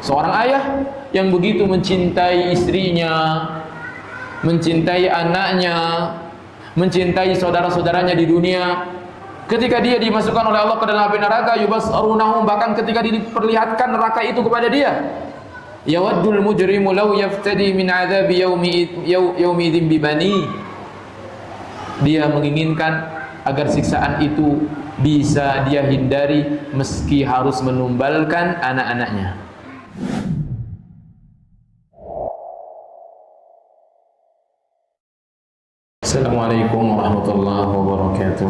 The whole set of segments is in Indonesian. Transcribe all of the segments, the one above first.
Seorang ayah yang begitu mencintai istrinya, mencintai anaknya, mencintai saudara-saudaranya di dunia, ketika dia dimasukkan oleh Allah ke dalam api neraka, yubasarunahum, bahkan ketika diperlihatkan neraka itu kepada dia, yawaddul mujrimu law yaftadi min adzabi yaumi idzin bibani, dia menginginkan agar siksaan itu bisa dia hindari meski harus menumbalkan anak-anaknya. Assalamualaikum warahmatullahi wabarakatuh.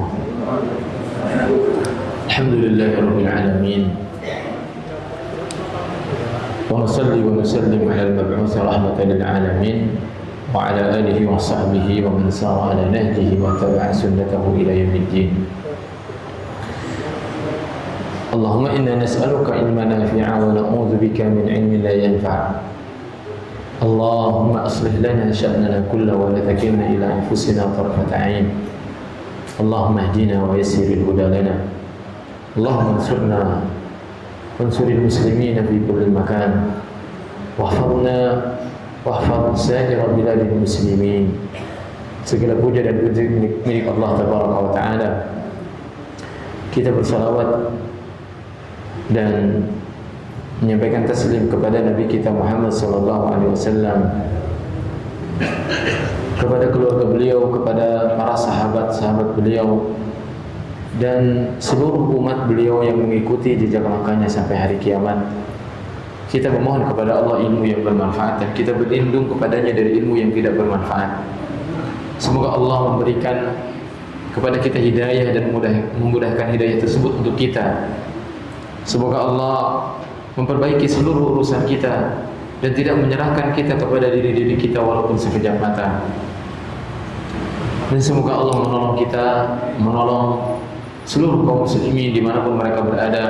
Alhamdulillahirabbil alamin. Wa nusalli wa nusallim 'ala al-mab'uts rahmatan lil alamin wa 'ala alihi wa sahbihi wa man sara 'ala nahjihi wa tabi'a sunnatahu ila yaumiddin. Allahumma inna nas'aluka ilman nafi'a wa na'udzu bika min 'ilmin la yanfa'. Allahumma aslih lana sya'nana kullahu wa la takilna ila anfusina tarfata 'ain. Allahumma ihdina wa yassiril huda lana. Allahumma ansurna wansuril muslimina fi kulli makan. Wahfazna wahfaz sa'ir biladil muslimin. Segala puja dan puji milik Allah tabaraka wa taala. Kita bersalawat dan menyampaikan taslim kepada Nabi kita Muhammad sallallahu alaihi wasallam, kepada keluarga beliau, kepada para sahabat-sahabat beliau dan seluruh umat beliau yang mengikuti jejak langkahnya sampai hari kiamat. Kita memohon kepada Allah ilmu yang bermanfaat dan kita berlindung kepadanya dari ilmu yang tidak bermanfaat. Semoga Allah memberikan kepada kita hidayah dan memudahkan hidayah tersebut untuk kita. Semoga Allah memperbaiki seluruh urusan kita dan tidak menyerahkan kita kepada diri-diri kita walaupun sekejap mata. Dan semoga Allah menolong kita, menolong seluruh kaum muslimin dimanapun mereka berada,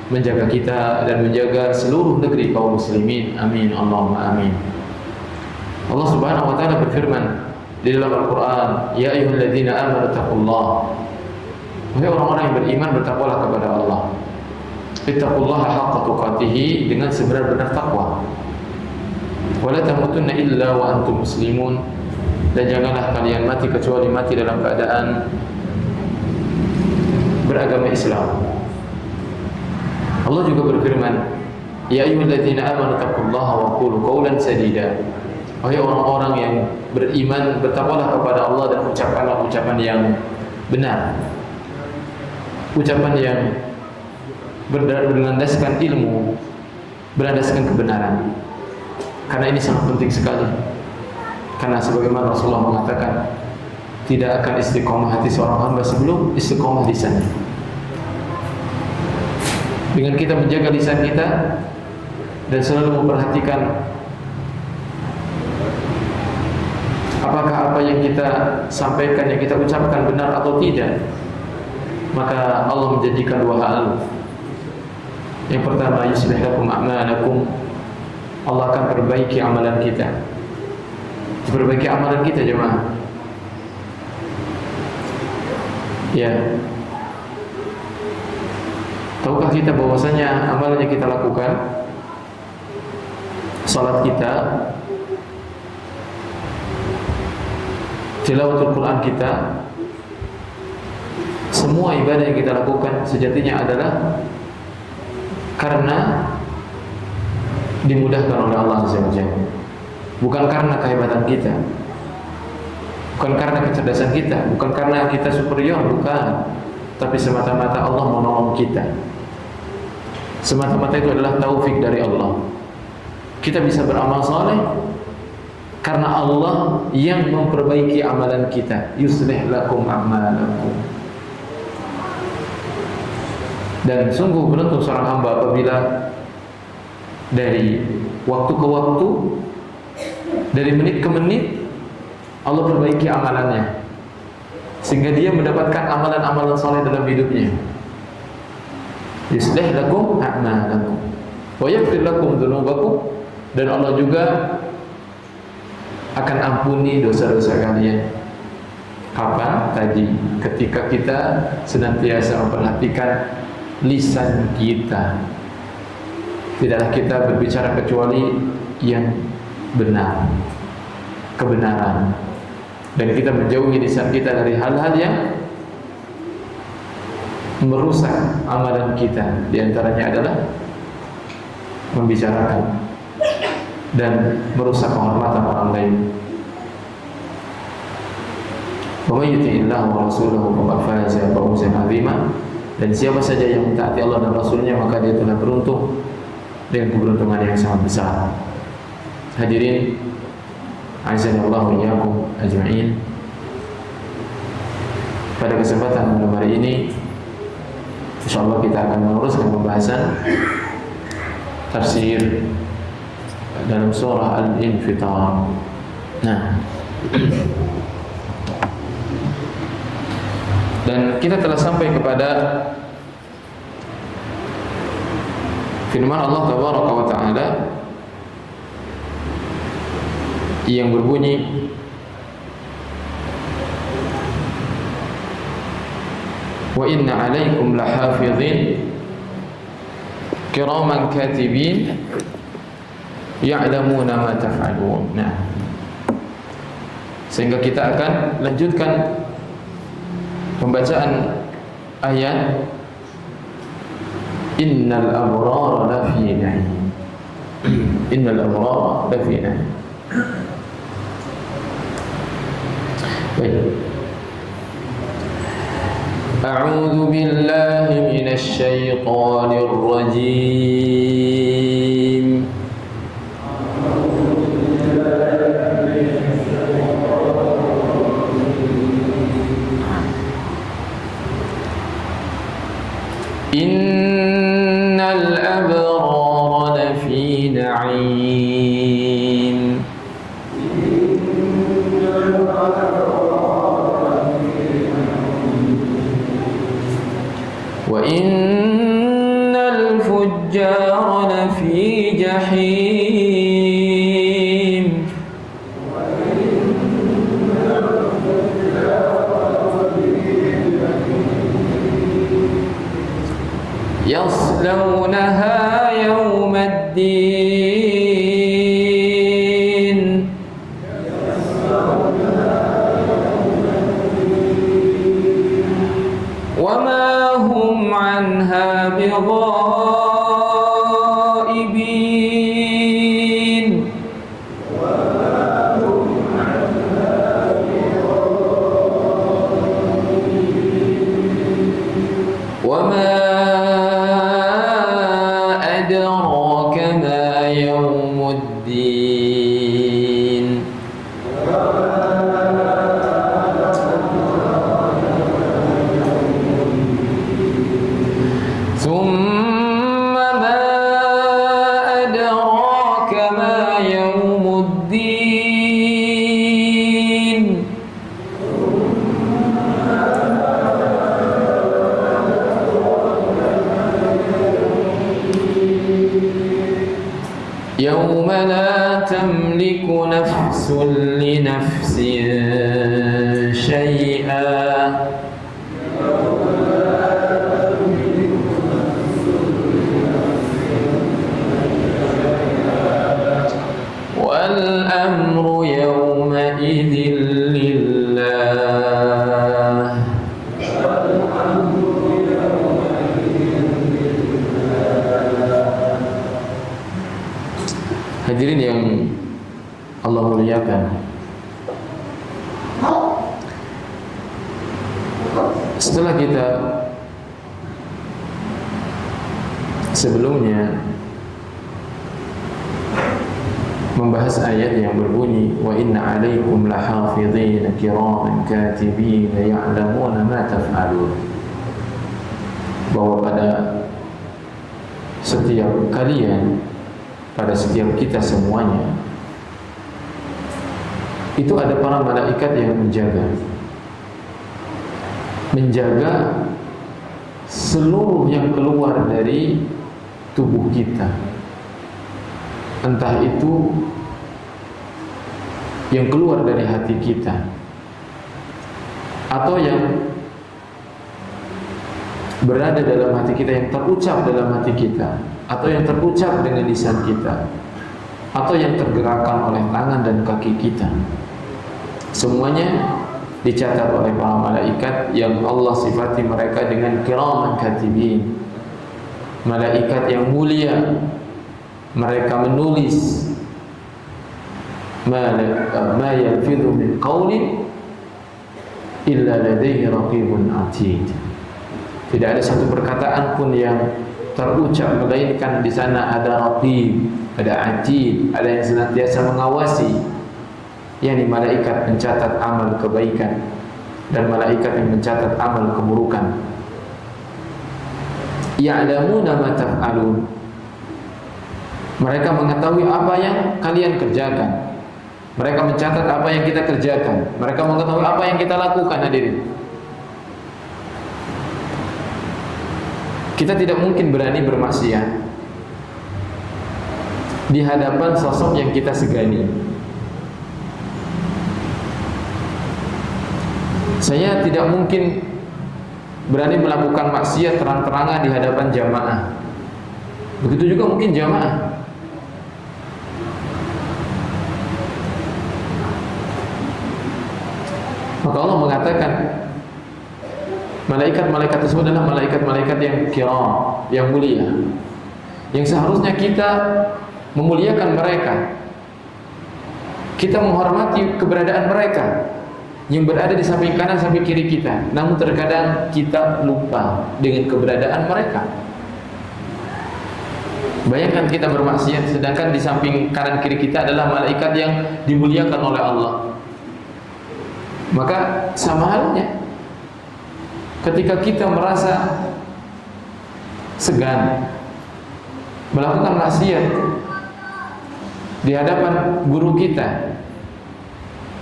menjaga kita dan menjaga seluruh negeri kaum muslimin. Amin Allahumma amin. Allah Subhanahu wa taala berfirman di dalam Al-Qur'an, ya ayyuhalladzina amanu taqullaha. Wahai orang-orang yang beriman, bertakwalah kepada Allah. Ittaqullaha haqqa tuqatih, dengan sebenar-benar takwa. Wa la tamutunna illa wa antum muslimun, dan janganlah kalian mati kecuali mati dalam keadaan beragama Islam. Allah juga berfirman, ya ayyuhalladzina amanu taqullaha wa qulu qawlan sadida. Wahai orang-orang yang beriman, bertakwalah kepada Allah dan ucapkanlah ucapan yang benar, ucapan yang berlandaskan ilmu, berlandaskan kebenaran. Karena ini sangat penting sekali. Karena sebagaimana Rasulullah mengatakan, tidak akan istiqomah hati seorang hamba sebelum istiqomah lisannya. Dengan kita menjaga lisan kita dan selalu memperhatikan apakah apa yang kita sampaikan, yang kita ucapkan benar atau tidak, maka Allah menjanjikan dua hal. Yang pertama, yuslih lakum a'malakum, Allah akan perbaiki amalan kita. Perbaiki amalan kita jemaah. Ya. Tahukah kita bahwasanya amalan yang kita lakukan, salat kita, tilawatul Quran kita, semua ibadah yang kita lakukan sejatinya adalah karena dimudahkan oleh Allah Azza wa Jalla. Bukan karena kehebatan kita, bukan karena kecerdasan kita, bukan karena kita superior, bukan. Tapi semata-mata Allah menolong kita. Semata-mata itu adalah taufik dari Allah. Kita bisa beramal saleh karena Allah yang memperbaiki amalan kita. Yuslih lakum a'malakum. Dan sungguh beruntung seorang hamba apabila dari waktu ke waktu, dari menit ke menit, Allah perbaiki amalannya, sehingga dia mendapatkan amalan-amalan saleh dalam hidupnya. Yuslih lakum a'malakum wa yaghfir lakum dzunubakum, dan Allah juga akan ampuni dosa-dosa kalian. Kapan? Tadi, ketika kita senantiasa memperhatikan lisan kita. Tidaklah kita berbicara kecuali yang benar, kebenaran, dan kita menjauhi lisan kita dari hal-hal yang merusak amalan kita. Di antaranya adalah membicarakan dan merusak kehormatan orang lain. Wa may yuti'illahu wa rasulahu faqad faza fawzan 'azima. Dan siapa saja yang mentaati Allah dan Rasulnya, maka dia telah beruntung dengan keberuntungan yang sangat besar. Hadirin azanallahu wa iyyakum ajma'in. Pada kesempatan malam hari ini, insyaallah kita akan meneruskan pembahasan tafsir dalam surah Al-Infitar. Nah, dan kita telah sampai kepada firman Allah Tabaraka wa Ta'ala yang berbunyi, wa inna 'alaikum lahafizin kiraman katibin ya'lamuna ma taf'alun. Nah, sehingga kita akan lanjutkan pembacaan ayat innal abrara lafi na'im. Innal abrara lafi na'im. Baik. A'udzu billahi minasy syaithanir rajim. Innal abrara lafi na'im. Wa innal fujjara lafi jahim. Yaslawnaha yawmaddin. Wa ma hum anha bighaibin. Wa ma yawma la tamliku nafsun li nafsin syai'a. Wal amru yawma idzin lillah. Hadirin yang Allah muliakan, setelah kita sebelumnya membahas ayat yang berbunyi wa inna 'alaikum lahafizin kiraman katibin ya'lamuna ma taf'alun, bahwa pada setiap kalian, pada setiap kita semuanya, itu ada para malaikat yang menjaga seluruh yang keluar dari tubuh kita, entah itu yang keluar dari hati kita atau yang berada dalam hati kita, yang terucap dalam hati kita. atau yang terucap dengan lisan kita, atau yang tergerakkan oleh tangan dan kaki kita, semuanya dicatat oleh para malaikat yang Allah sifati mereka dengan kiraman katibin, malaikat yang mulia. Mereka menulis ma yalfidhu min qawlin illa ladaihi raqibun atid. Tidak ada satu perkataan pun yang terucap melainkan di sana ada raqib, ada atid, ada yang senantiasa mengawasi, yakni malaikat mencatat amal kebaikan dan malaikat yang mencatat amal keburukan. Ya'lamuna ma taf'alun. Mereka mengetahui apa yang kalian kerjakan. Mereka mencatat apa yang kita kerjakan. Mereka mengetahui apa yang kita lakukan, hadirin. Kita tidak mungkin berani bermaksiat di hadapan sosok yang kita segani. Saya tidak mungkin berani melakukan maksiat terang-terangan di hadapan jamaah. Begitu juga mungkin jamaah. Maka Allah mengatakan malaikat-malaikat tersebut adalah malaikat-malaikat yang kiram, yang mulia, yang seharusnya kita memuliakan mereka, kita menghormati keberadaan mereka yang berada di samping kanan samping kiri kita. Namun terkadang kita lupa dengan keberadaan mereka. Bayangkan kita bermaksiat sedangkan di samping kanan kiri kita adalah malaikat yang dimuliakan oleh Allah. Maka sama halnya ketika kita merasa segan melakukan maksiat di hadapan guru kita,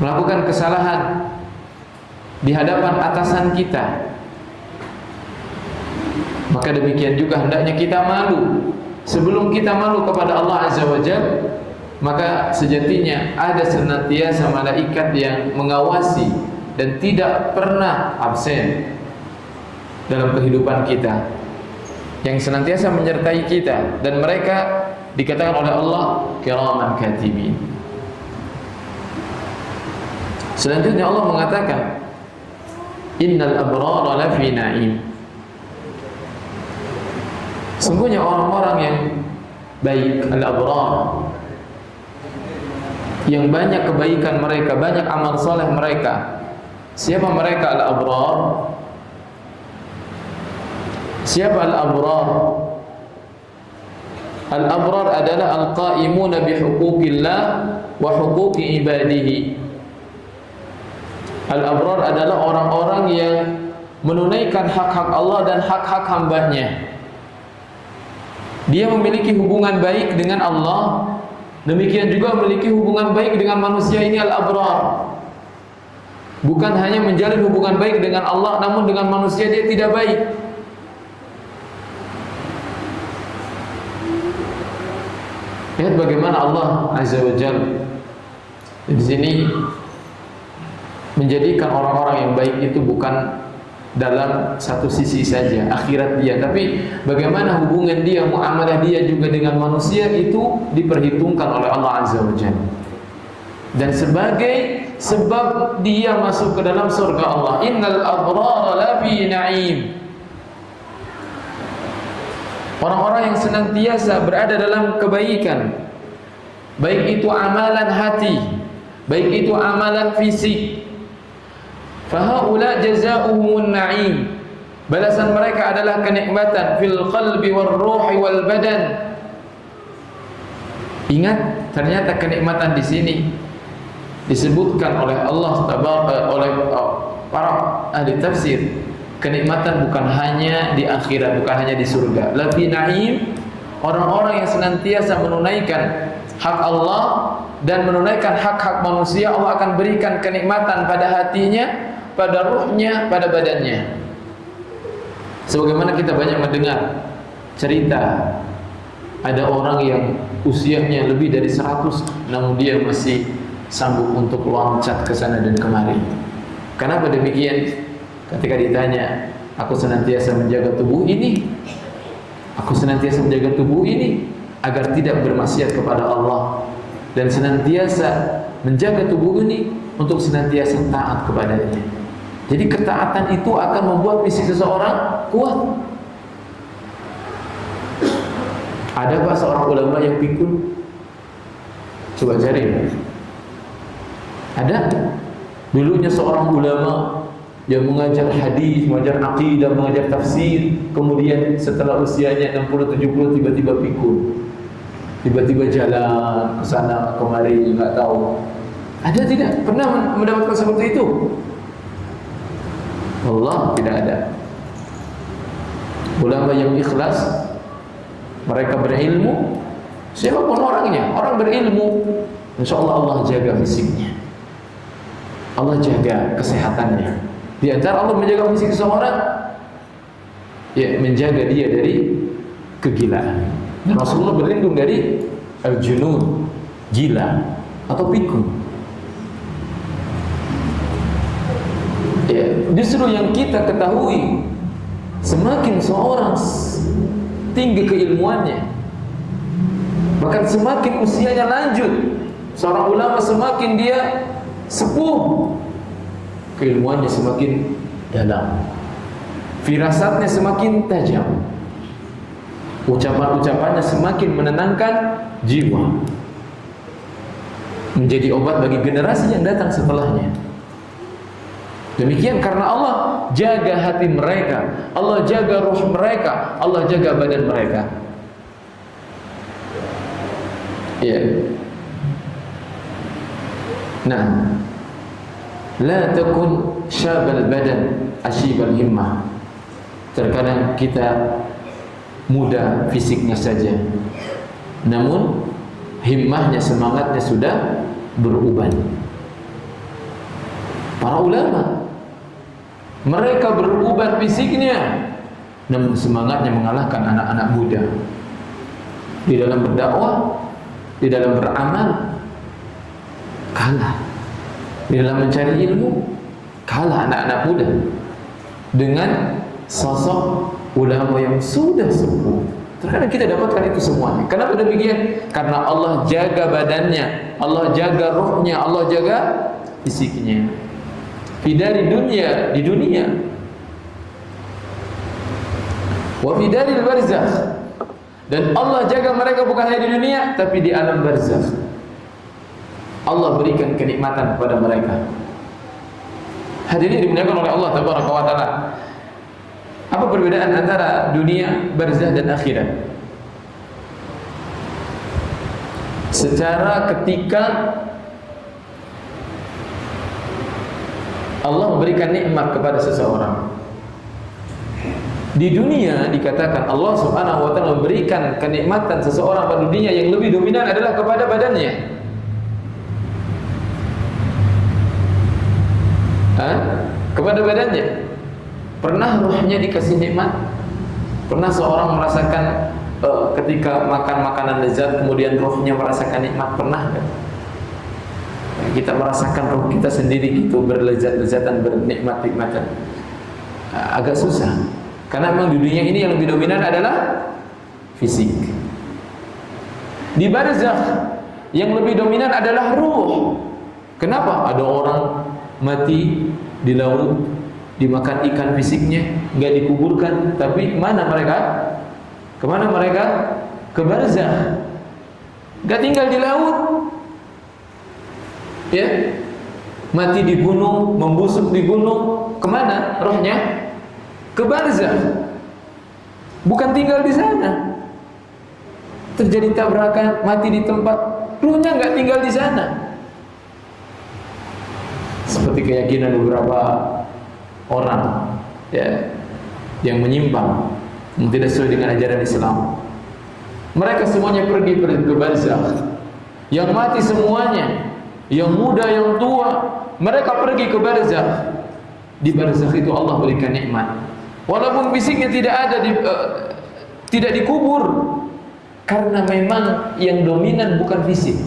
melakukan kesalahan di hadapan atasan kita, maka demikian juga hendaknya kita malu. Sebelum kita malu kepada Allah Azza wa Jalla, maka sejatinya ada senantiasa malaikat yang mengawasi dan tidak pernah absen dalam kehidupan kita, yang senantiasa menyertai kita, dan mereka dikatakan oleh Allah kiraman katibin. Selanjutnya Allah mengatakan innal abrara lafi na'im. Sungguhnya orang-orang yang baik, al-abrar, yang banyak kebaikan mereka, banyak amal soleh mereka. Siapa mereka al-abrar? Siapa al-abrar? Al-abrar adalah al-qa'imuna bihuquqillah wa huquqi ibadihi. Al-abrar adalah orang-orang yang menunaikan hak-hak Allah dan hak-hak hambanya. Dia memiliki hubungan baik dengan Allah, demikian juga memiliki hubungan baik dengan manusia. Ini al-abrar. Bukan hanya menjalin hubungan baik dengan Allah, namun dengan manusia dia tidak baik. Lihat bagaimana Allah Azza wa Jalla di sini menjadikan orang-orang yang baik itu bukan dalam satu sisi saja akhirat dia, tapi bagaimana hubungan dia, muamalah dia juga dengan manusia itu diperhitungkan oleh Allah Azza wa Jalla. Dan sebagai sebab dia masuk ke dalam surga Allah, innal abrara lafi na'im. Orang-orang yang senantiasa berada dalam kebaikan, baik itu amalan hati, baik itu amalan fisik. Fahaula jazaohumun na'im. Balasan mereka adalah kenikmatan fil qalbi war ruhi wal badan. Ingat, ternyata kenikmatan di sini disebutkan oleh Allah oleh para ahli tafsir. Kenikmatan bukan hanya di akhirat, bukan hanya di surga. Lafi na'im, orang-orang yang senantiasa menunaikan hak Allah dan menunaikan hak-hak manusia, Allah akan berikan kenikmatan pada hatinya, pada ruhnya, pada badannya. Sebagaimana kita banyak mendengar cerita ada orang yang usianya lebih dari 100 namun dia masih sanggup untuk loncat ke sana dan kemari. Kenapa demikian? Ketika ditanya, aku senantiasa menjaga tubuh ini, Aku senantiasa menjaga tubuh ini agar tidak bermaksiat kepada Allah, dan senantiasa menjaga tubuh ini untuk senantiasa taat kepadanya. Jadi ketaatan itu akan membuat fisik seseorang kuat. Ada pak seorang ulama yang pikun? Coba cari. Ada? Dulunya seorang ulama yang mengajar hadis, mengajar akidah, mengajar tafsir, kemudian setelah usianya 60-70 tiba-tiba pikun. Tiba-tiba jalan ke sana kemari, enggak tahu. Ada tidak? Pernah mendapatkan seperti itu? Allah, tidak ada. Ulama yang ikhlas, mereka berilmu, siapapun orangnya, orang berilmu, insya Allah Allah jaga fisiknya, Allah jaga kesehatannya. Di antara Allah menjaga fisik seseorang, ya menjaga dia dari kegilaan. Rasulullah berlindung dari al-junun, gila atau pikun. Ya, justru yang kita ketahui, semakin seorang tinggi keilmuannya, bahkan semakin usianya lanjut, seorang ulama semakin dia sepuh, keilmuannya semakin dalam, firasatnya semakin tajam, ucapan-ucapannya semakin menenangkan jiwa, menjadi obat bagi generasi yang datang setelahnya. Demikian karena Allah jaga hati mereka, Allah jaga ruh mereka, Allah jaga badan mereka. Ya. Nah, la takun syabal badan asyibal himmah. Terkadang kita muda fisiknya saja, namun himmahnya, semangatnya sudah beruban. Para ulama, mereka beruban fisiknya, namun semangatnya mengalahkan anak-anak muda. Di dalam berdakwah, di dalam beramal, kalah. Di dalam mencari ilmu, kalah anak-anak muda dengan sosok ulama yang sudah sepuh. Terkadang kita dapatkan itu semuanya. Kenapa demikian? Karena Allah jaga badannya, Allah jaga ruhnya, Allah jaga fisiknya. Dari dunia, di dunia, wa fi daril barzakh, dan Allah jaga mereka bukan hanya di dunia tapi di alam barzakh. Allah berikan kenikmatan kepada mereka. Hadirin dimuliakan oleh Allah tabaraka wa taala. Apa perbedaan antara dunia, barzakh dan akhirat? Secara ketika Allah memberikan nikmat kepada seseorang. Di dunia dikatakan Allah Subhanahu wa taala memberikan kenikmatan seseorang pada dunia, yang lebih dominan adalah kepada badannya. Kepada badannya. Pernah ruhnya dikasih nikmat? Pernah seorang merasakan ketika makan makanan lezat kemudian ruhnya merasakan nikmat? Pernah kan? Kita merasakan roh kita sendiri itu berlezat-lezatan, bernikmat-nikmatan. Agak susah. Karena memang di dunia ini yang lebih dominan adalah fisik. Di barzakh yang lebih dominan adalah ruh. Kenapa? Ada orang mati di laut, dimakan ikan fisiknya, nggak dikuburkan, tapi mana mereka? Kemana mereka? Ke barzakh. Nggak tinggal di laut. Ya, mati di gunung, membusuk di gunung, kemana rohnya? Ke barzakh. Bukan tinggal di sana. Terjadi tabrakan, mati di tempat, ruhnya nggak tinggal di sana. Seperti keyakinan beberapa orang, ya, yang menyimpang, yang tidak sesuai dengan ajaran Islam. Mereka semuanya pergi ke barzakh. Yang mati semuanya, yang muda, yang tua, mereka pergi ke barzakh. Di barzakh itu Allah berikan nikmat. Walaupun fisiknya tidak dikubur, karena memang yang dominan bukan fisik,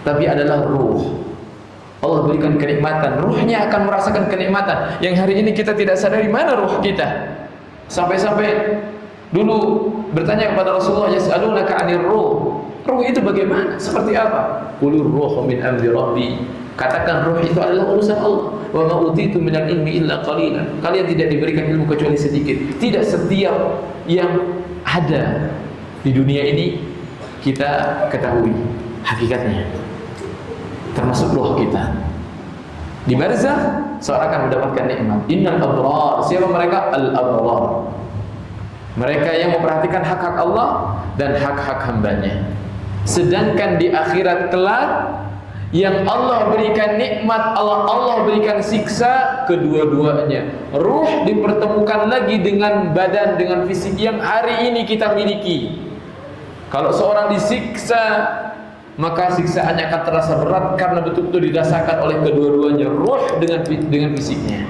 tapi adalah ruh. Allah berikan kenikmatan, ruhnya akan merasakan kenikmatan yang hari ini kita tidak sadari mana ruh kita. Sampai-sampai dulu bertanya kepada Rasulullah, yas'alunaka 'anir ruh. Ruh itu bagaimana? Seperti apa? Qulur ruhu min amri rabbi. Katakan ruh itu adalah urusan Allah. Wa ma utitu minal ilmi illa qalilan. Kalian tidak diberikan ilmu kecuali sedikit. Tidak setiap yang ada di dunia ini kita ketahui hakikatnya. Termasuk ruh kita. Di barzakh seorang akan mendapatkan nikmat. Innal abrar. Siapa mereka? Al-abrar. Mereka yang memperhatikan hak-hak Allah dan hak-hak hambanya. Sedangkan di akhirat kelak yang Allah berikan nikmat, Allah berikan siksa, kedua-duanya. Ruh dipertemukan lagi dengan badan, dengan fisik yang hari ini kita miliki. Kalau seorang disiksa, maka siksaannya akan terasa berat karena betul-betul dirasakan oleh kedua-duanya, ruh dengan fisiknya.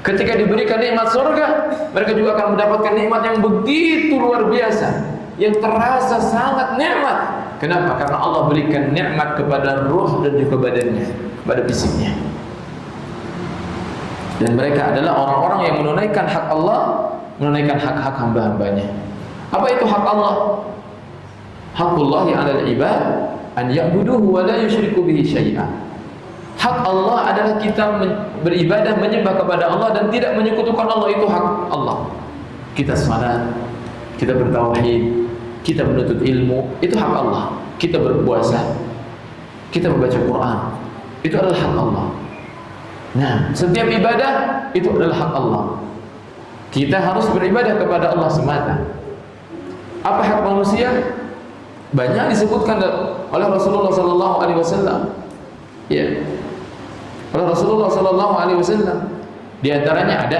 Ketika diberikan nikmat surga, mereka juga akan mendapatkan nikmat yang begitu luar biasa, yang terasa sangat nikmat. Kenapa? Karena Allah berikan nikmat kepada ruh dan juga badannya, pada fisiknya. Dan mereka adalah orang-orang yang menunaikan hak Allah, menunaikan hak-hak hamba-hambanya. Apa itu hak Allah? Hakullahi 'alal ibad an ya'buduhu wa la yusyriku bihi syai'an. Hak Allah adalah kita beribadah, menyembah kepada Allah dan tidak menyekutukan Allah. Itu hak Allah. Kita salat, kita bertauhid, kita menuntut ilmu, itu hak Allah. Kita berpuasa, kita membaca Quran, itu adalah hak Allah. Nah, setiap ibadah itu adalah hak Allah. Kita harus beribadah kepada Allah semata. Apa hak manusia? Banyak disebutkan oleh Rasulullah sallallahu alaihi wasallam. Ya. Oleh Rasulullah sallallahu alaihi wasallam. Di antaranya ada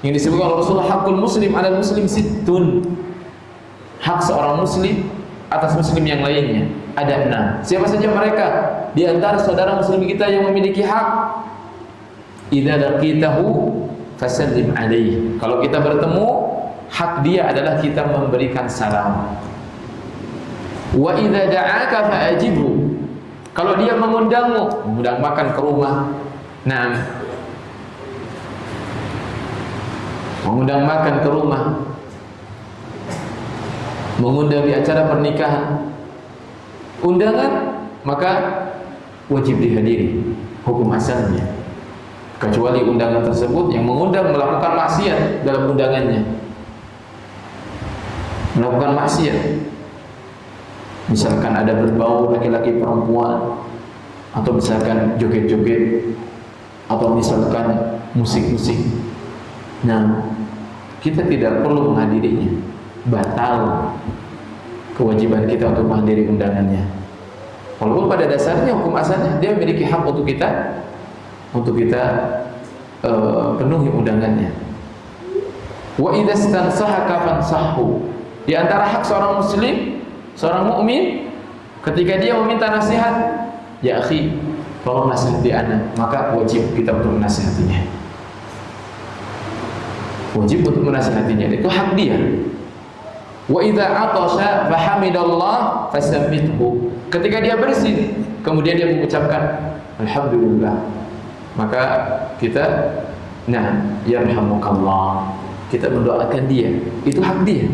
6 yang disebutkan oleh Rasulullah. Hakul muslim 'alal muslim sittun. Hak seorang muslim atas muslim yang lainnya ada 6. Siapa saja mereka? Di antara saudara muslim kita yang memiliki hak. Idza laqitahu fasallim alaihi. Kalau kita bertemu, hak dia adalah kita memberikan salam. Wa idza da'aka fa'ajibhu. Kalau dia mengundang makan ke rumah, nah, mengundang makan ke rumah, mengundang di acara pernikahan, undangan, maka wajib dihadiri, hukum asalnya. Kecuali undangan tersebut yang mengundang melakukan maksiat dalam undangannya, melakukan maksiat. Misalkan ada berbau laki-laki perempuan, atau misalkan joget-joget, atau misalkan musik-musik. Nah, kita tidak perlu menghadirinya. Batal kewajiban kita untuk menghadiri undangannya. Walaupun pada dasarnya hukum asalnya dia memiliki hak untuk kita penuhi undangannya. Wa idza stansahaka fansahhu. Di antara hak seorang muslim, seorang mukmin, ketika dia meminta nasihat, ya akhi, tolong nasihati ana, maka wajib kita untuk menasihatinya. Wajib untuk menasihatinya, itu hak dia. Wa idza atasha fahamidallah fasabbithu. Ketika dia bersin, kemudian dia mengucapkan alhamdulillah, maka kita yarhamukallah, kita mendoakan dia, itu hak dia.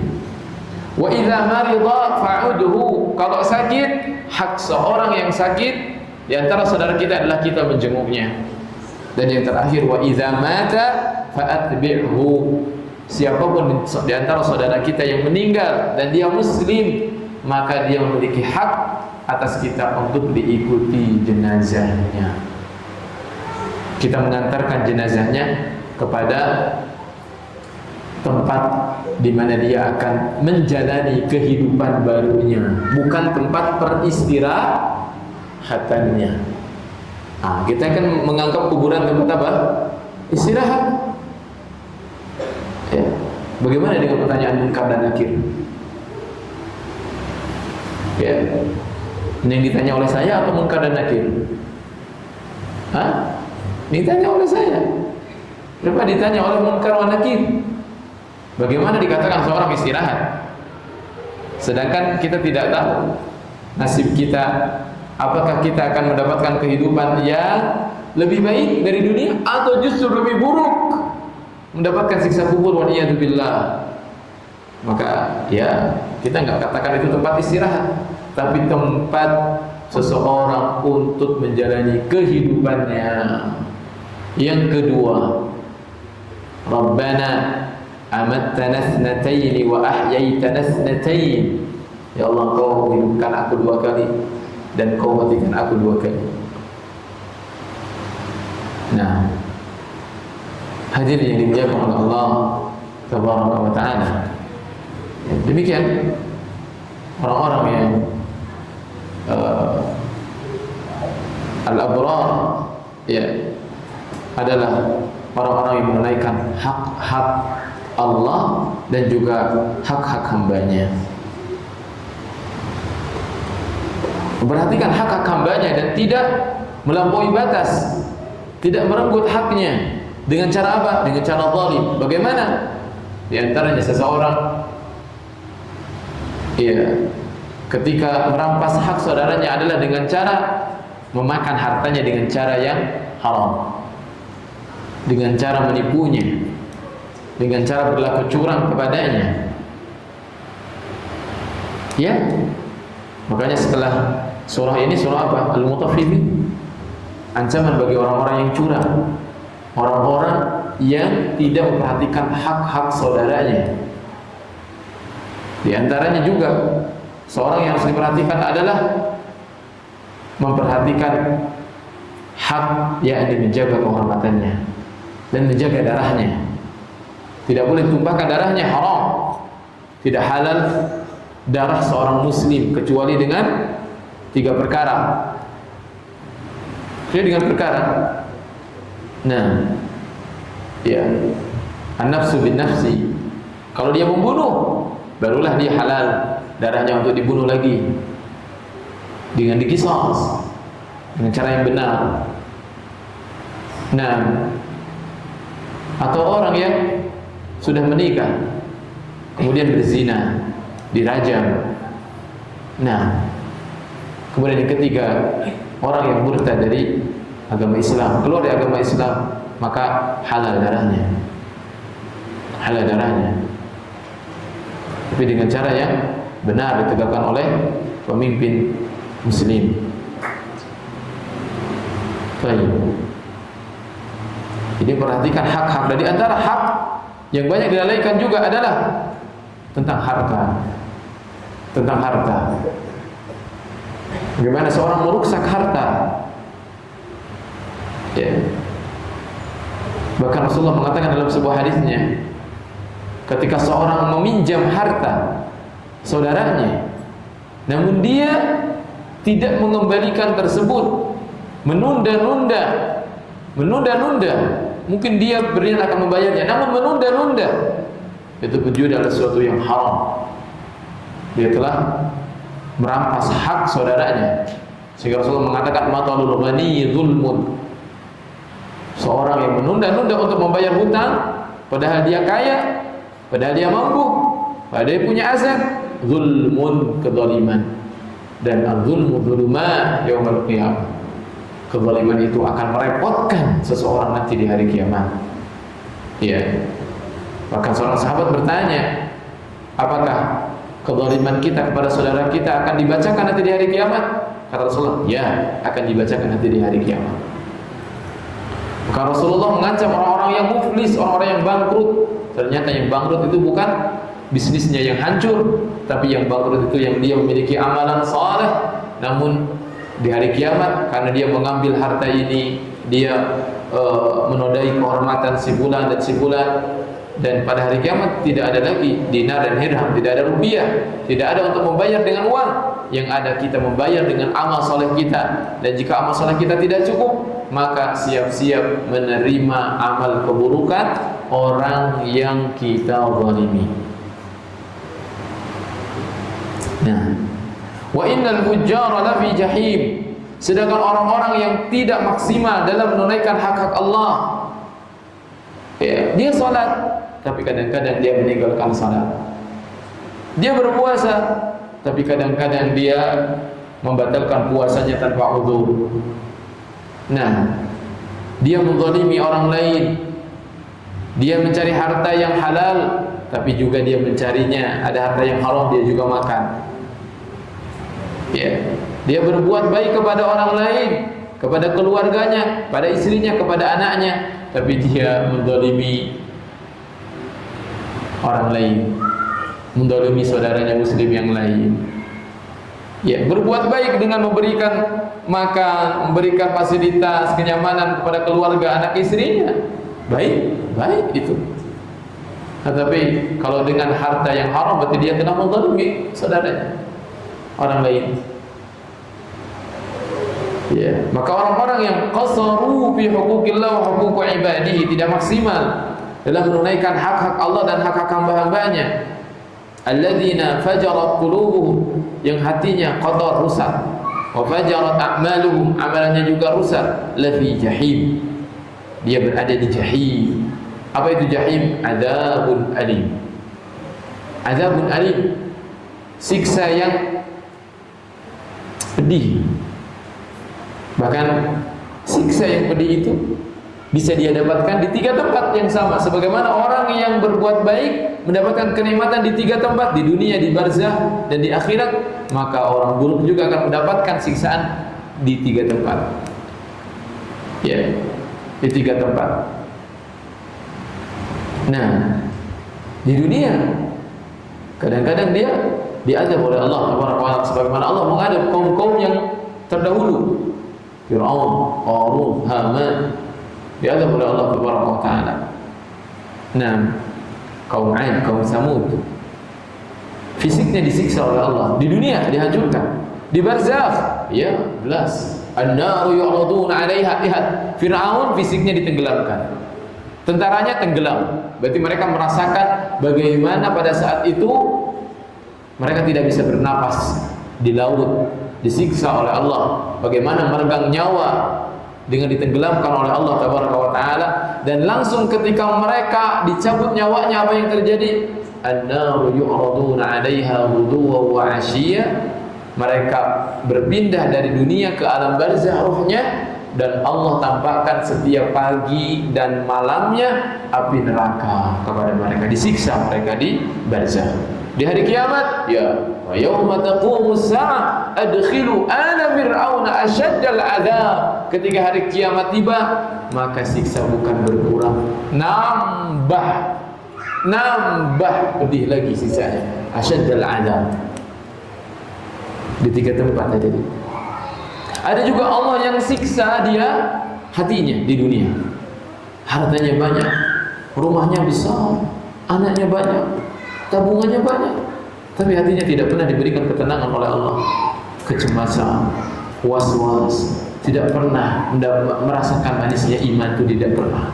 Wa idza marida fa'udhu. Kalau sakit, hak seorang yang sakit di antara saudara kita adalah kita menjenguknya. Dan yang terakhir, wa idza mata fa'atbi'hu. Siapapun di antara saudara kita yang meninggal dan dia muslim, maka dia memiliki hak atas kita untuk diikuti jenazahnya. Kita mengantarkan jenazahnya kepada tempat di mana dia akan menjalani kehidupan barunya, bukan tempat peristirahatannya. Kita akan menganggap kuburan tempat apa? Istirahat. Ya. Bagaimana dengan pertanyaan munkar dan nakir? Ya. Yang ditanya oleh saya atau munkar dan nakir? Ditanya oleh saya. Kenapa ditanya oleh munkar dan nakir? Bagaimana dikatakan seorang istirahat? Sedangkan kita tidak tahu nasib kita. Apakah kita akan mendapatkan kehidupan yang lebih baik dari dunia, atau justru lebih buruk, mendapatkan siksa kubur, waliyadzubillah. maka ya kita nggak katakan itu tempat istirahat, tapi tempat seseorang untuk menjalani kehidupannya. Yang kedua, Rabbana amattana thnatayn wa ahyaitana thnatayn. Ya Allah, Kau hidupkan aku 2 kali dan Kau matikan aku 2 kali. Nah, hadirin yang dimuliakan oleh Allah Tabaraka wa Ta'ala, demikian orang-orang yang al-abrar ya adalah orang-orang yang menunaikan hak-hak Allah dan juga hak-hak hambanya. Memperhatikan hak-hak hambanya dan tidak melampaui batas, tidak merenggut haknya. Dengan cara apa? Dengan cara zalim. Bagaimana? Di antaranya seseorang ketika merampas hak saudaranya adalah dengan cara memakan hartanya dengan cara yang haram, dengan cara menipunya, dengan cara berlaku curang kepadanya. Ya, makanya setelah surah ini, surah apa? Al-Mutaffifin, ancaman bagi orang-orang yang curang, orang-orang yang tidak memperhatikan hak-hak saudaranya. Di antaranya juga seorang yang harus diperhatikan adalah memperhatikan hak, yakni menjaga kehormatannya dan menjaga darahnya. Tidak boleh tumpahkan darahnya, haram. Tidak halal darah seorang muslim kecuali dengan 3 perkara. Kecuali dengan perkara. Nah, ya, an-nafsu bin nafsi. Kalau dia membunuh, barulah dia halal darahnya untuk dibunuh lagi dengan diqisas dengan cara yang benar. Nah, atau orang yang sudah menikah kemudian berzina, dirajam. Nah, kemudian yang ketiga, orang yang murtad dari agama Islam, keluar dari agama Islam, maka halal darahnya. Halal darahnya. Tapi dengan cara yang benar ditegakkan oleh pemimpin muslim. Baik. Jadi perhatikan hak-hak. Dan di antara hak yang banyak dilalaikan juga adalah tentang harta. Tentang harta. Bagaimana seorang meruksak harta. Ya. Bahkan Rasulullah mengatakan dalam sebuah hadisnya, ketika seorang meminjam harta saudaranya, namun dia tidak mengembalikan tersebut, menunda-nunda, mungkin dia berniat akan membayarnya, namun menunda-nunda, itu pun juga adalah sesuatu yang haram. Dia telah merampas hak saudaranya. Sehingga Rasulullah mengatakan matalul ghani zulmun. Seorang yang menunda-nunda untuk membayar hutang, padahal dia kaya, padahal dia mampu, padahal dia punya aset, zulmun, kezaliman. Dan az-zulmu dzulumat yaumil qiyamah. Kezaliman itu akan merepotkan seseorang nanti di hari kiamat. Ya. Bahkan seorang sahabat bertanya, apakah kezaliman kita kepada saudara kita akan dibacakan nanti di hari kiamat? Kata Rasulullah, ya, akan dibacakan nanti di hari kiamat. Maka Rasulullah mengancam orang-orang yang muflis, orang-orang yang bangkrut. Ternyata yang bangkrut itu bukan bisnisnya yang hancur, tapi yang bangkrut itu yang dia memiliki amalan saleh, namun di hari kiamat karena dia mengambil harta ini, dia menodai kehormatan si fulan dan si fulan, dan pada hari kiamat tidak ada lagi dinar dan dirham, tidak ada rupiah, tidak ada untuk membayar dengan uang. Yang ada kita membayar dengan amal saleh kita. Dan jika amal saleh kita tidak cukup, maka siap-siap menerima amal keburukan orang yang kita zalimi. Nah, wa innal fujjara lafi jahim. Sedangkan orang-orang yang tidak maksimal dalam menunaikan hak-hak Allah, ya, dia salat, tapi kadang-kadang dia meninggalkan salat. Dia berpuasa, tapi kadang-kadang dia membatalkan puasanya tanpa uzur. Nah, dia menzalimi orang lain. Dia mencari harta yang halal, tapi juga dia mencarinya. Ada harta yang haram dia juga makan. Ya, dia berbuat baik kepada orang lain, kepada keluarganya, pada istrinya, kepada anaknya, tapi dia menzalimi orang lain, menzalimi saudaranya muslim yang lain. Ya, berbuat baik dengan memberikan makan, memberikan fasilitas, kenyamanan kepada keluarga, anak istrinya, baik, baik itu. Tetapi kalau dengan harta yang haram, berarti dia telah menzalimi saudaranya, orang lain. Ya, maka orang-orang yang qasaru fi huquqillah wa huquq ibadihi, tidak maksimal dalam menunaikan hak-hak Allah dan hak-hak hamba-hambanya. Alladzina fajarat qulubuhum, yang hatinya kotor, rusak. Wa fajarat a'maluhum, amalannya juga rusak. Lafi jahim, dia berada di jahim. Apa itu jahim? Adzabun alim. Adzabun alim, siksa yang pedih. Bahkan siksa yang pedih itu bisa dia dapatkan di 3 tempat yang sama. Sebagaimana orang yang berbuat baik mendapatkan kenikmatan di 3 tempat, di dunia, di barzah, dan di akhirat, maka orang buruk juga akan mendapatkan siksaan di 3 tempat. Ya, di 3 tempat. Nah, di dunia kadang-kadang dia diazab oleh Allah sebagaimana Allah mengadab kaum-kaum yang terdahulu. Fir'aun, Qarun, Haman, diazab oleh Allah Subhanahu wa taala. Nah, kaum 'Ad, kaum Samud, fisiknya disiksa oleh Allah, di dunia dihancurkan, di barzakh, ya jelas. An-naru yu'raduna 'alaiha, lihat Fir'aun fisiknya ditenggelamkan, tentaranya tenggelam, berarti mereka merasakan bagaimana pada saat itu mereka tidak bisa bernapas di laut, disiksa oleh Allah, bagaimana meregang nyawa dengan ditenggelamkan oleh Allah Tabaraka wa taala. Dan langsung ketika mereka dicabut nyawanya, apa yang terjadi? An-naru yu'raduna 'alaiha ghuduwan wa 'ashiyya, mereka berpindah dari dunia ke alam barzah ruhnya, dan Allah tampakkan setiap pagi dan malamnya api neraka kepada mereka, disiksa mereka di barzah. Di hari kiamat, ya, wa yauma taqumus sa'a adkhilu ala fir'auna asyaddal 'adzab. Ketika hari kiamat tiba, maka siksa bukan berkurang, nambah pedih lagi siksanya, asyaddal 'adzab. Di 3 tempat tadi. Ada juga Allah yang siksa dia hatinya di dunia. Hartanya banyak, rumahnya besar, anaknya banyak, tabungannya banyak, tapi hatinya tidak pernah diberikan ketenangan oleh Allah. Kecemasan, was-was, tidak pernah merasakan manisnya iman, itu tidak pernah.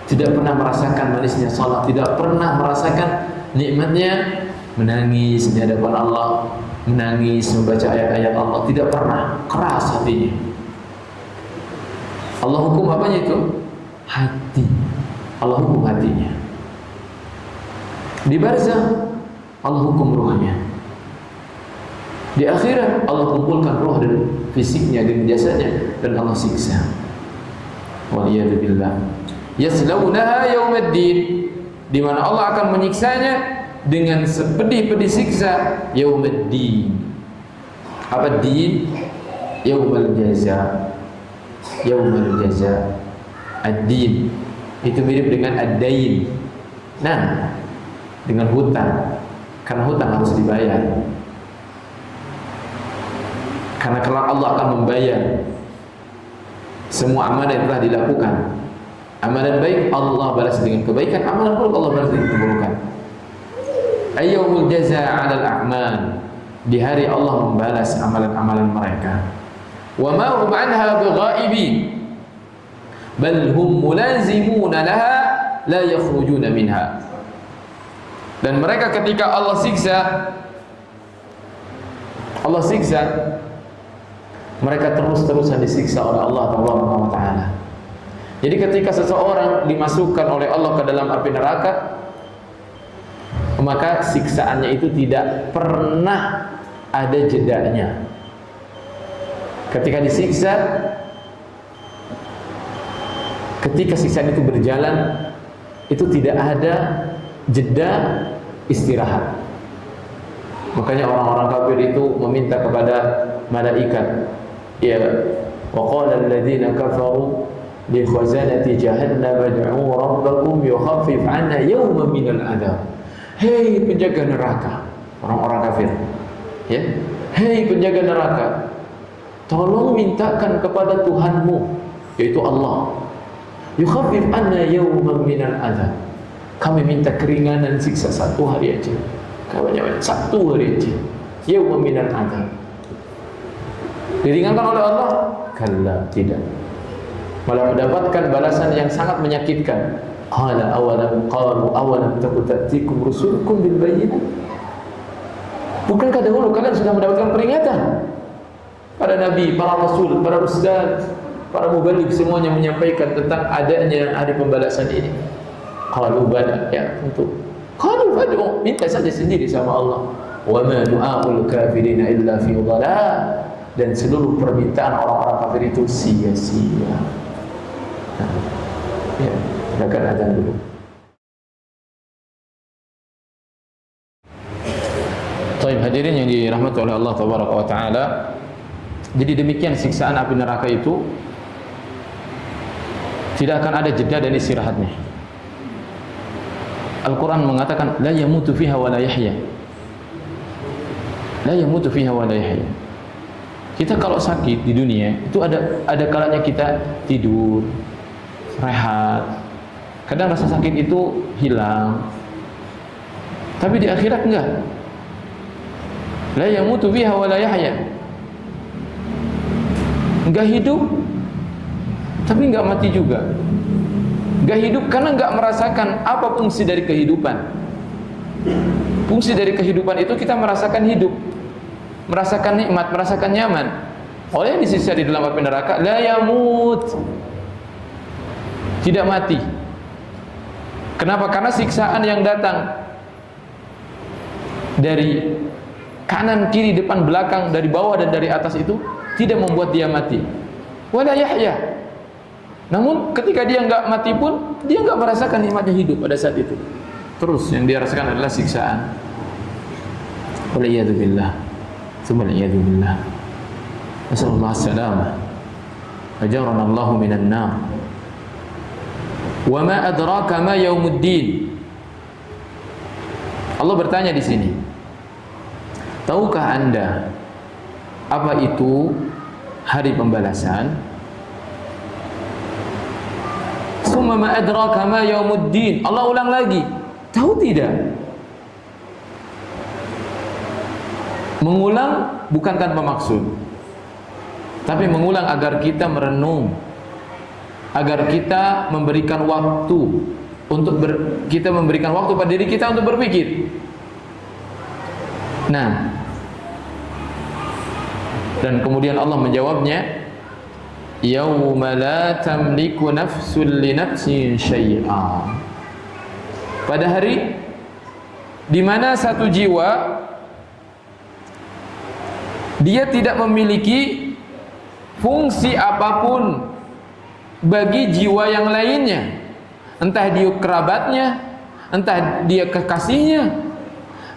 Tidak pernah merasakan manisnya salat, tidak pernah merasakan nikmatnya menangis di hadapan Allah, menangis membaca ayat-ayat Allah, tidak pernah. Keras hatinya. Allah hukum apanya itu? Hati. Allah hukum hatinya. Di barzah Allah hukum ruhnya. Di akhirat Allah kumpulkan roh dan fisiknya dan jasadnya, dan Allah siksa. Waliyadu billah. Yaslaunaha yaumaddin, di mana Allah akan menyiksanya dengan sepedih-pedih siksa yaumaddin. Apa din? Yaumul jaza. Yaumul jaza. Ad-din itu mirip dengan ad-dain. Nah, dengan hutang, karena hutang harus dibayar. Karena kelak Allah akan membayar semua amalan yang telah dilakukan. Amalan baik Allah balas dengan kebaikan, amalan buruk Allah balas dengan keburukan. Ayyumul jazaa 'alal a'mal, di hari Allah membalas amalan-amalan mereka. Wa ma hum 'anha bighaibin, bal hum mulazimuna laha la yakhrujuna minha. Dan mereka ketika Allah siksa, mereka terus-terusan disiksa oleh Allah Taala. Jadi ketika seseorang dimasukkan oleh Allah ke dalam api neraka, maka siksaannya itu tidak pernah ada jedanya. Ketika disiksa, ketika siksaan itu berjalan, itu tidak ada jeda istirahat. Makanya orang-orang kafir itu meminta kepada malaikat, ya, wa qala alladziina kafaru li khazanati jahannam ad'u rabbakum yukhaffif 'anna yawman minal 'adzab. Hei penjaga neraka, orang-orang kafir, ya, hei penjaga neraka, tolong mintakan kepada Tuhanmu, yaitu Allah, yukhaffif 'anna yawman minal 'adzab. Kami minta keringanan siksa satu hari aja. Kawannya satu hari aja. Yawman minal 'adzab. Diringankan oleh Allah? Kalla, tidak. Malah mendapatkan balasan yang sangat menyakitkan. Qala awalam taku ta'tikum rusulukum bil bayyinat. Bukankah dahulu kalian sudah mendapatkan peringatan? Para nabi, para rasul, para ustaz, para mubaligh semuanya menyampaikan tentang adanya hari pembalasan ini. Qalu bala, ya tentu. Qalu fad'u, minta saja sendiri sama Allah. Wa ma du'aul kafirina illa fi dhalal. Dan seluruh permintaan orang-orang kafir itu sia-sia. Ya, silakan azan dulu. Baik, hadirin yang dirahmati oleh Allah Tabaraka wa Taala. Jadi demikian siksaan api neraka itu tidak akan ada jeda dan istirahatnya. Al-Quran mengatakan la yamutu fiha wa la yahya. La yamutu fiha wa la yahya. Kita kalau sakit di dunia itu ada kalanya kita tidur, rehat. Kadang rasa sakit itu hilang. Tapi di akhirat enggak. La yamutu fiha wa la yahya. Enggak hidup tapi enggak mati juga. Enggak hidup karena enggak merasakan apa fungsi dari kehidupan. Fungsi dari kehidupan itu kita merasakan hidup, merasakan nikmat, merasakan nyaman. Oleh yang disiksa di dalam api neraka, la yamut, tidak mati. Kenapa? Karena siksaan yang datang dari kanan, kiri, depan, belakang, dari bawah dan dari atas itu tidak membuat dia mati. Wala yahya. Namun ketika dia enggak mati pun dia enggak merasakan nikmatnya hidup pada saat itu. Terus yang dia rasakan adalah siksaan. Waliyadu billah. Waliyadu billah. Nasallallahu as-salamah. Ajarana Allahu minan nar. Wa ma adraka ma yaumuddin. Allah bertanya di sini. Tahukah Anda apa itu hari pembalasan? Summa ma adraka ma yaumuddin. Allah ulang lagi. Tahu tidak? Mengulang bukan tanpa maksud, tapi mengulang agar kita merenung, agar kita memberikan waktu untuk kita memberikan waktu pada diri kita untuk berpikir. Nah, dan kemudian Allah menjawabnya, yauma la tamliku nafsun li nafsin syai'a. Pada hari di mana satu jiwa dia tidak memiliki fungsi apapun bagi jiwa yang lainnya, entah dia kerabatnya, entah dia kekasihnya,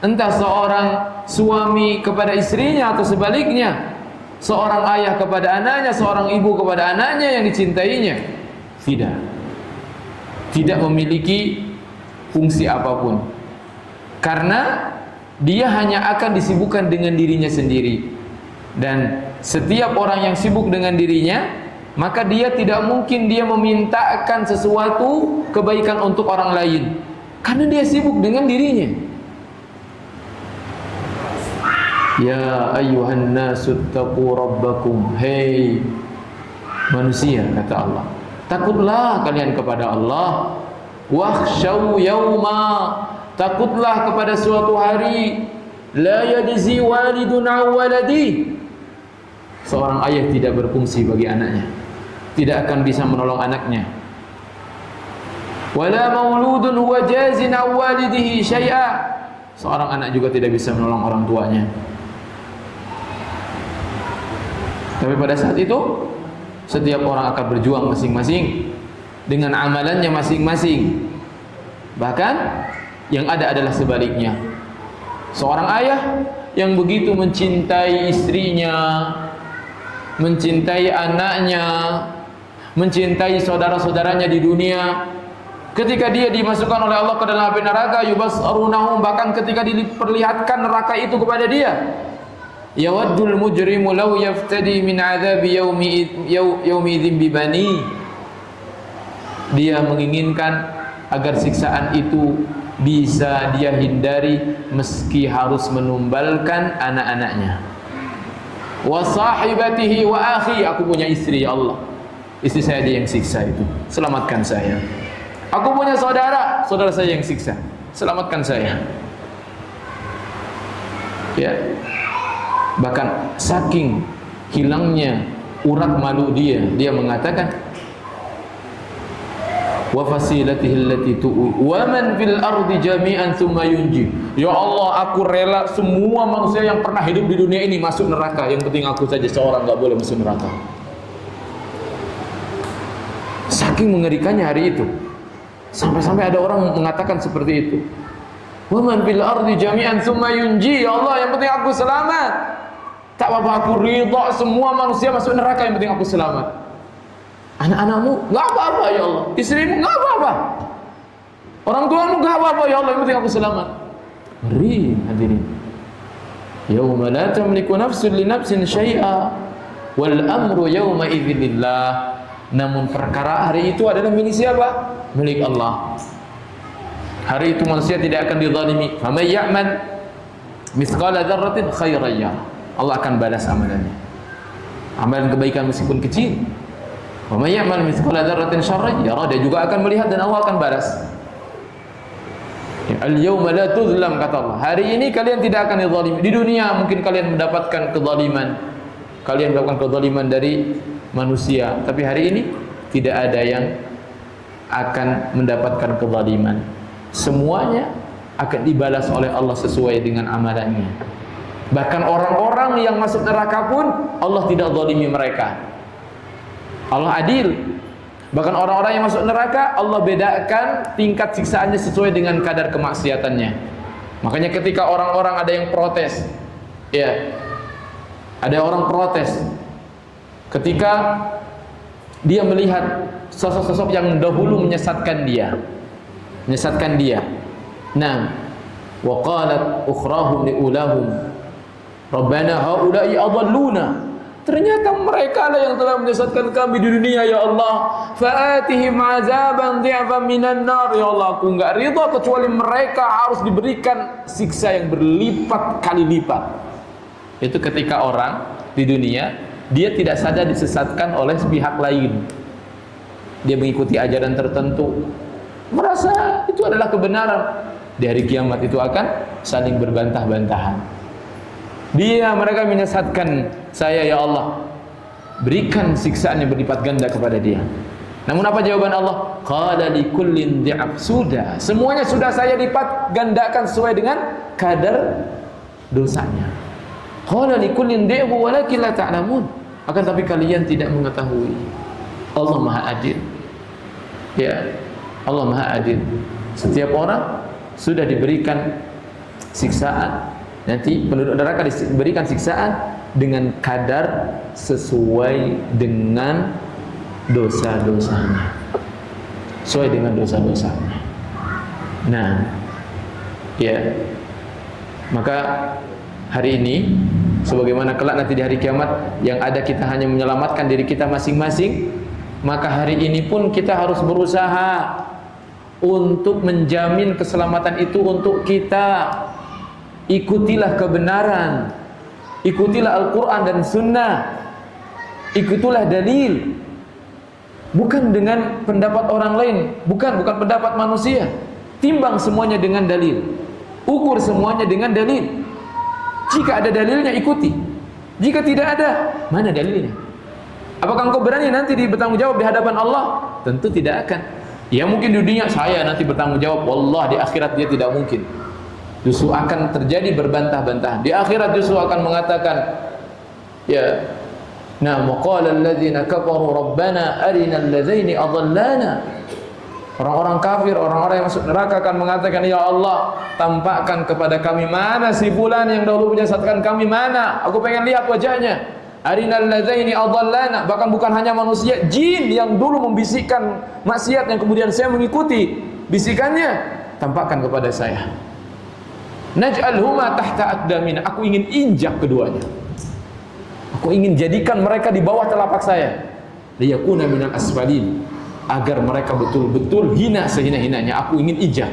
entah seorang suami kepada istrinya atau sebaliknya, seorang ayah kepada anaknya, seorang ibu kepada anaknya yang dicintainya. Tidak memiliki fungsi apapun, karena dia hanya akan disibukkan dengan dirinya sendiri. Dan setiap orang yang sibuk dengan dirinya, maka dia tidak mungkin dia memintakan sesuatu kebaikan untuk orang lain, karena dia sibuk dengan dirinya. Ya ayyuhan nasu taqu rabbakum. Hei manusia, kata Allah, takutlah kalian kepada Allah. Wakhshaw yauma, takutlah kepada suatu hari la yajzi walidun an waladi. Seorang ayah tidak berfungsi bagi anaknya, tidak akan bisa menolong anaknya. Wala mauludun huwa jazin an walidihi syai'a. Seorang anak juga tidak bisa menolong orang tuanya. Tapi pada saat itu setiap orang akan berjuang masing-masing dengan amalannya masing-masing. Bahkan Yang ada adalah sebaliknya. Seorang ayah yang begitu mencintai istrinya, mencintai anaknya, mencintai saudara-saudaranya di dunia, ketika dia dimasukkan oleh Allah ke dalam api neraka, yubasarunahum, bahkan ketika diperlihatkan neraka itu kepada dia, yawaddul mujrimu law yaftadi min adzabi yaumi idzin bibani, dia menginginkan agar siksaan itu bisa dia hindari meski harus menumbalkan anak-anaknya. Wa sahibatihi wa akhi, aku punya istri ya Allah, istri saya dia yang siksa itu, selamatkan saya. Aku punya saudara, saudara saya yang siksa, selamatkan saya. Ya. Bahkan saking hilangnya urat malu dia mengatakan, wa fasilatihi allati tu'u wa man fil ardi jami'an tsumma yunji, ya Allah, aku rela semua manusia yang pernah hidup di dunia ini masuk neraka, yang penting aku saja seorang enggak boleh masuk neraka. Saking mengerikannya hari itu, sampai-sampai ada orang mengatakan seperti itu, wa man fil ardi jami'an tsumma yunji, ya Allah, yang penting aku selamat, tak apa-apa aku ridha semua manusia masuk neraka, yang penting aku selamat. Anak-anakmu enggak apa-apa ya Allah, istrimu enggak apa-apa, orang tuamu enggak apa-apa ya Allah, yang penting aku selamat. Ngeri hadirin. Yauma la tamliku nafsun li nafsin syai'a wal amru yauma idzin lillah. Namun perkara hari itu adalah milik siapa? Milik Allah. Hari itu manusia tidak akan dizalimi. Faman ya'mal mithqala dzarratin khairan yarah, Allah akan balas amalannya. Amalan kebaikan meskipun kecil. Wa may ya'mal mithqala dzarratin syarran yarah, dia juga akan melihat dan Allah akan balas. Ya, al-yawma la tuzlam, kata Allah. Hari ini kalian tidak akan dizalimi. Di dunia mungkin kalian mendapatkan kezaliman. Kalian mendapatkan kezaliman dari manusia, tapi hari ini tidak ada yang akan mendapatkan kezaliman. Semuanya akan dibalas oleh Allah sesuai dengan amalannya. Bahkan orang-orang yang masuk neraka pun Allah tidak zalimi mereka. Allah adil. Bahkan orang-orang yang masuk neraka Allah bedakan tingkat siksaannya sesuai dengan kadar kemaksiatannya. Makanya ketika orang-orang ada yang protes, ya, ada orang protes ketika dia melihat sosok-sosok yang dahulu menyesatkan dia. Nah, wa qalat ukhrahum liulahum rabbana haula'i adalluna, ternyata mereka lah yang telah menyesatkan kami di dunia ya Allah. Fa'atihim azaban dhi'fan minan nar, ya Allah, aku enggak ridha kecuali mereka harus diberikan siksa yang berlipat kali lipat. Itu ketika orang di dunia dia tidak sadar disesatkan oleh pihak lain. Dia mengikuti ajaran tertentu, merasa itu adalah kebenaran. Di hari kiamat itu akan saling berbantah-bantahan. Mereka menyesatkan saya ya Allah, berikan siksaan yang berlipat ganda kepada dia. Namun apa jawaban Allah? Qala likullin dhi'af, sudah, semuanya sudah saya lipat gandakan sesuai dengan kadar dosanya. Qala likullin dhi'af walakin la ta'lamun, akan tapi kalian tidak mengetahui. Allah Maha Adil. Ya, Allah Maha Adil. Setiap orang sudah diberikan siksaan. Nanti penduduk neraka diberikan siksaan dengan kadar sesuai dengan dosa-dosanya. Sesuai dengan dosa-dosanya. Nah, ya. Maka hari ini sebagaimana kelak nanti di hari kiamat yang ada kita hanya menyelamatkan diri kita masing-masing, maka hari ini pun kita harus berusaha untuk menjamin keselamatan itu untuk kita. Ikutilah kebenaran, ikutilah Al-Quran dan Sunnah, ikutilah dalil, bukan dengan pendapat orang lain, bukan pendapat manusia. Timbang semuanya dengan dalil, ukur semuanya dengan dalil. Jika ada dalilnya ikuti, jika tidak ada, mana dalilnya? Apakah engkau berani nanti bertanggung jawab di hadapan Allah? Tentu tidak akan. Ya mungkin di dunia saya nanti bertanggung jawab, wallah di akhirat dia tidak mungkin. Justru akan terjadi berbantah-bantahan. Di akhirat justru akan mengatakan, ya, nah, qala alladzina kafaru rabbana arina alladzaini adallana. Orang-orang kafir, orang-orang yang masuk neraka akan mengatakan, ya Allah, tampakkan kepada kami mana si fulan yang dahulu menyesatkan kami, mana? Aku pengen lihat wajahnya. Arinal ladzaini adallana. Bahkan bukan hanya manusia, jin yang dulu membisikkan maksiat yang kemudian saya mengikuti bisikannya, tampakkan kepada saya. Naj'alhuma tahta aqdamina. Aku ingin injak keduanya. Aku ingin jadikan mereka di bawah telapak saya. Liyakuna minal asfalin. Agar mereka betul-betul hina sehina-hinanya. Aku ingin injak.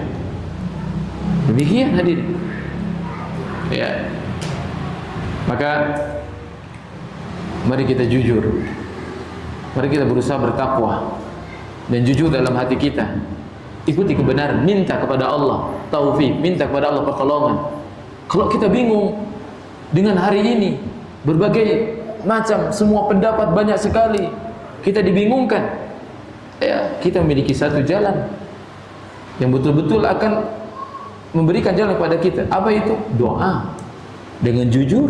Demikian hadirin. Ya. Maka mari kita jujur. Mari kita berusaha bertakwa dan jujur dalam hati kita. Ikuti kebenaran, minta kepada Allah taufik, minta kepada Allah pertolongan. Kalau kita bingung dengan hari ini, berbagai macam semua pendapat banyak sekali, kita dibingungkan. Ya, kita memiliki satu jalan yang betul-betul akan memberikan jalan kepada kita. Apa itu? Doa dengan jujur.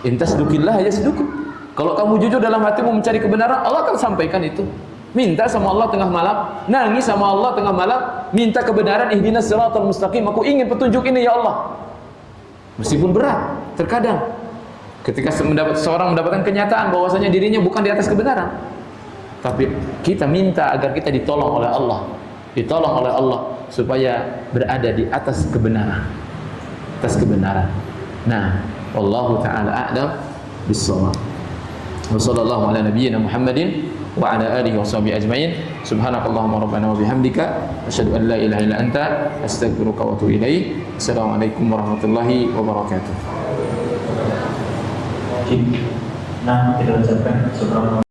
Intasdukillah yasdukum. Kalau kamu jujur dalam hatimu mencari kebenaran, Allah akan sampaikan itu. Minta sama Allah tengah malam, nangis sama Allah tengah malam, minta kebenaran, ihdinas siratal mustaqim. Aku ingin petunjuk ini ya Allah. Meskipun berat, terkadang ketika seorang mendapatkan kenyataan bahwasanya dirinya bukan di atas kebenaran, tapi kita minta agar kita ditolong oleh Allah, ditolong oleh Allah supaya berada di atas kebenaran, atas kebenaran. Nah, wallahu taala a'lam bis-shawab. Wa sallallahu ala nabiyyina Muhammadin wa ala alihi washabihi ajmain. Subhanakallahumma rabbana wa bihamdika asyhadu an la ilaha illa anta astaghfiruka wa atubu ilaik. Assalamualaikum warahmatullahi wabarakatuh. Nah, kita ucapkan syukur